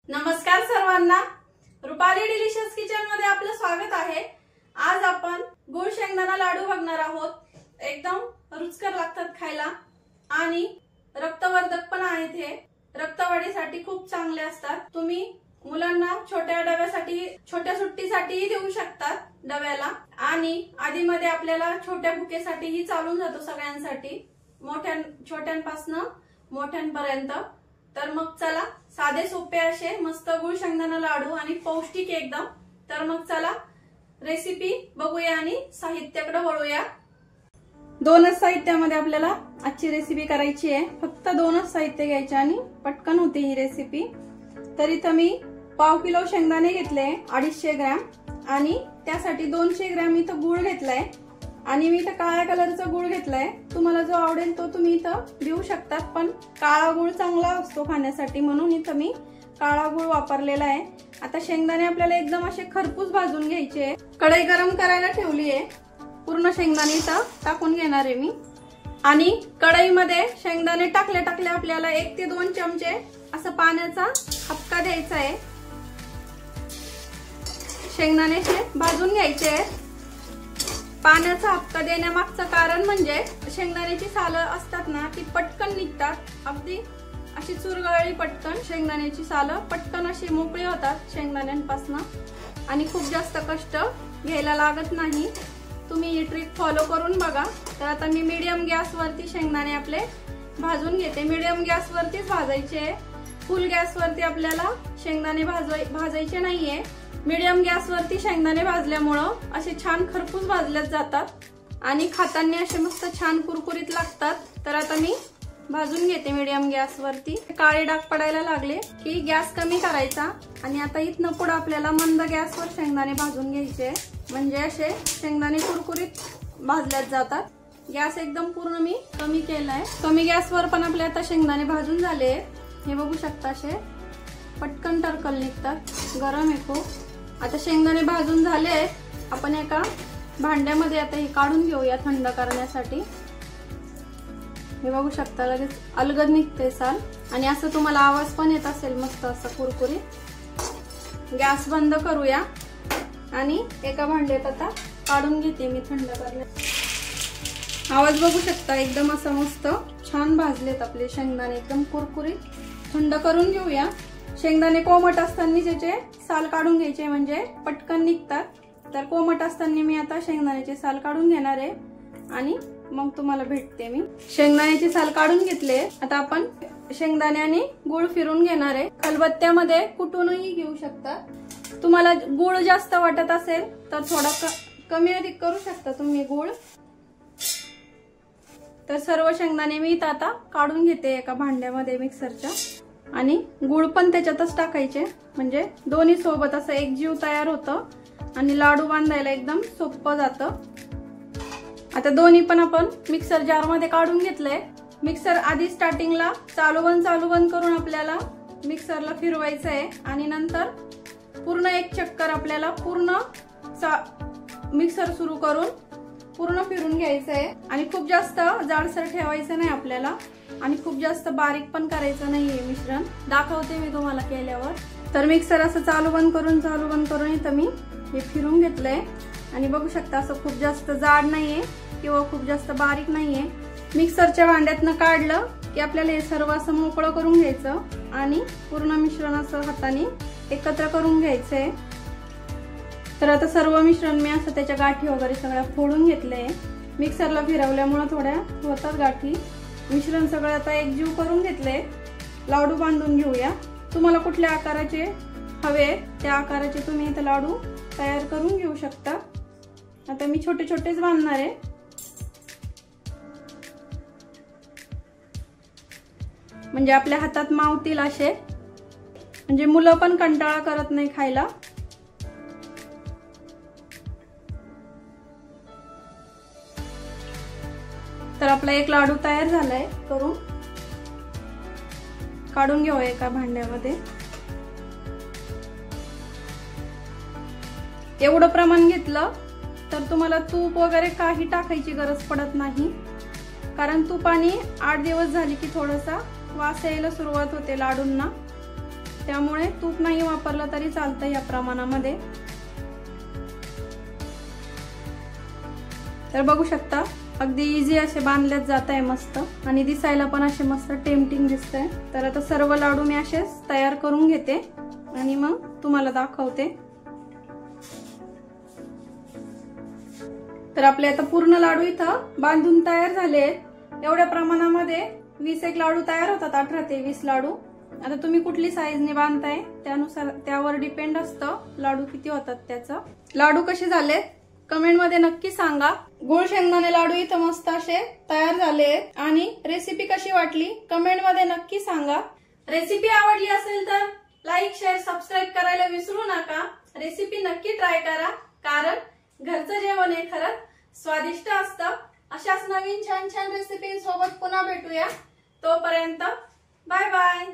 नमस्कार सर्वांना, Rupali delicious kitchen मध्ये आपलं स्वागत आहे। आज आपण गुळ शेंगदाणा लाडू बघणार आहोत। एकदम रुचकर लागतात खायला आणि रक्तवर्धक पण आहेत। हे रक्तवाढीसाठी खूप चांगले असतात। तुम्ही मुलांना छोट्या डब्यासाठी, छोट्या सुट्टीसाठीही देऊ शकतात डब्याला, आणि आधी मध्ये आपल्याला छोट्या भुकेसाठीही चालून जातो सगळ्यांसाठी, छोट्यांपासून मोठ्यांपर्यंत। तर मग चला, साधे सोपे असे मस्त गुळ शेंगदाणा लाडू आणि पौष्टिक एकदम। तर मग चला रेसिपी बघूया आणि साहित्याकडे वळूया। दोनच साहित्यामध्ये आपल्याला आजची रेसिपी करायची आहे। फक्त दोनच साहित्य घ्यायचे आणि पटकन होते ही रेसिपी। तर इथं मी पाव किलो शेंगदाणे घेतले 250 ग्रॅम, आणि त्यासाठी 200 ग्रॅम इथं गुळ घेतलाय, आणि मी इथं काळ्या कलरचा गुळ घेतलाय। तुम्हाला जो आवडेल तो तुम्ही इथं देऊ शकतात, पण काळा गुळ चांगला असतो खाण्यासाठी, म्हणून इथं मी काळा गुळ वापरलेला आहे। आता शेंगदाणे आपल्याला एकदम असे खरपूस भाजून घ्यायचे। कढई गरम करायला ठेवली आहे, पूर्ण शेंगदाणे इथं टाकून घेणार आहे मी। आणि कढईमध्ये शेंगदाणे टाकले आपल्याला 1 ते 2 चमचे असं पाण्याचा हपका द्यायचा आहे। शेंगदाणे भाजून घ्यायचे आहेत। पाण्याचा हपका देण्यामागचं कारण म्हणजे शेंगदाण्याची सालं असतात ना, ती पटकन निघतात, अगदी अशी चुरगळली पटकन। शेंगदाण्याची सालं पटकन अशी मोकळी होतात शेंगदाण्यांपासून, आणि खूप जास्त कष्ट घ्यायला लागत नाही। तुम्ही ही ट्रिक फॉलो करून बघा। तर आता मी मीडियम गॅसवरती शेंगदाणे आपले भाजून घेते। मीडियम गॅसवरतीच भाजायचे, फुल गॅसवरती आपल्याला शेंगदाणे भाजायचे नाहीये। मीडियम गॅसवरती शेंगदाणे भाजल्यामुळं असे छान खरपूस भाजले जातात आणि खाताना असे मस्त छान कुरकुरीत लागतात। तर आता मी भाजून घेते मीडियम गॅसवरती। काळे डाग पडायला लागले की गॅस कमी करायचा, आणि आता इथनं पुढे आपल्याला मंद गॅसवर शेंगदाणे भाजून घ्यायचे, म्हणजे असे शेंगदाणे कुरकुरीत भाजल्यात जातात। गॅस एकदम पूर्ण मी कमी केलाय। कमी गॅसवर पण आपले आता शेंगदाणे भाजून झाले, हे बघू शकता, असे पटकन टरकल निघतात, गरम आहे खूप। आता शेंगदाणे भाजून झाले, आपण एका भांड्यामध्ये आता हे काढून घेऊया थंड करण्यासाठी। हे बघू शकता, लगेच अलगद निघते साल, आणि असं तुम्हाला आवाज पण येत असेल मस्त असं कुरकुरीत। गॅस बंद करूया आणि एका भांड्यात आता काढून घेते मी थंड करण्यासाठी। आवाज बघू शकता, एकदम असं मस्त छान भाजलेत आपले शेंगदाणे, एकदम कुरकुरीत। थंड करून घेऊया। शेंगदाणे कोमट असताना त्याचे साल काढून घ्यायचे, म्हणजे पटकन निघतात। तर कोमट असताना मी आता शेंगदाण्याचे साल काढून घेणार आहे, आणि मग तुम्हाला भेटते मी। शेंगदाण्याचे साल काढून घेतले। आता आपण शेंगदाणे आणि गुळ फिरून घेणार आहे। खलबत्त्यामध्ये कुटूनही घेऊ शकता। तुम्हाला गुळ जास्त वाटत असेल तर थोडा कमी अधिक करू शकता तुम्ही गुळ। तर सर्व शेंगदाणे मी इथं आता काढून घेते एका भांड्यामध्ये मिक्सरच्या, आणि गुळ पण त्याच्यातच टाकायचे, म्हणजे दोन्ही सोबत असं एक जीव तयार होतं आणि लाडू बांधायला एकदम सोपं जातं। आता दोन्ही पण आपण मिक्सर जार मध्ये काढून घेतलंय। मिक्सर आधी स्टार्टिंगला चालू बंद करून आपल्याला मिक्सरला फिरवायचं आहे, आणि नंतर पूर्ण एक चक्कर आपल्याला पूर्ण मिक्सर सुरू करून पूर्ण फिरून घ्यायचं आहे। आणि खूप जास्त जाडसर ठेवायचं नाही आपल्याला, आणि खूप जास्त बारीक पण करायचं नाहीये मिश्रण। दाखवते मी तुम्हाला केल्यावर। तर मिक्सर असं चालू बंद करून इथं मी हे फिरून घेतलंय, आणि बघू शकता असं खूप जास्त जाड नाहीये किंवा खूप जास्त बारीक नाहीये। मिक्सरच्या भांड्यातनं काढलं की आपल्याला हे सर्व असं मोकळं करून घ्यायचं, आणि पूर्ण मिश्रण असं हाताने एकत्र करून घ्यायचंय। तर आता सर्व मिश्रण मी असं त्याच्या गाठी वगैरे सगळ्या फोडून घेतलंय। मिक्सरला फिरवल्यामुळे थोड्या होतात गाठी। मिश्रण सगळं आता एकजीव करून घेतलंय। लाडू बांधून घेऊया। तुम्हाला कुठल्या आकाराचे हवे त्या आकाराचे तुम्ही इथे लाडू तयार करून घेऊ शकता। आता मी छोटे छोटेच बांधणार आहे, म्हणजे आपल्या हातात मावतील असे, म्हणजे मुलं पण कंटाळा करत नाही खायला। तर आपला एक लाडू तयार झालाय करून। काढून घेऊ एका भांड्यामध्ये। एवढं प्रमाण घेतलं तर तुम्हाला तूप वगैरे काही टाकायची गरज पडत नाही, कारण तूप आणि 8 दिवस झाले की थोडासा वास यायला सुरुवात होते लाडूंना। त्यामुळे तूप नाही वापरलं तरी चालतं या प्रमाणामध्ये। तर बघू शकता अगदी इझी असे बांधल्यात जात आहे मस्त आणि दिसायला पण असे मस्त टेम्पटिंग दिसतंय। तर आता सर्व लाडू मी असेच तयार करून घेते आणि मग तुम्हाला दाखवते। तर आपले आता पूर्ण लाडू इथं बांधून तयार झाले। एवढ्या प्रमाणामध्ये 20 लाडू तयार होतात, 18 ते 20 लाडू। आता तुम्ही कुठली साईजने बांधताय त्यानुसार त्यावर डिपेंड असतं लाडू किती होतात त्याचं। लाडू कसे झाले कमेंट मध्ये नक्की सांगा। गुळ शेंगदाणे लाडू इथं मस्त असे तयार झाले आणि रेसिपी कशी वाटली कमेंट मध्ये नक्की सांगा। रेसिपी आवडली असेल तर लाईक शेअर सबस्क्राईब करायला विसरू नका। रेसिपी नक्की ट्राय करा कारण घरचं जेवण हे खरंच स्वादिष्ट असतं। अशाच नवीन छान छान रेसिपी सोबत पुन्हा भेटूया। तोपर्यंत बाय बाय।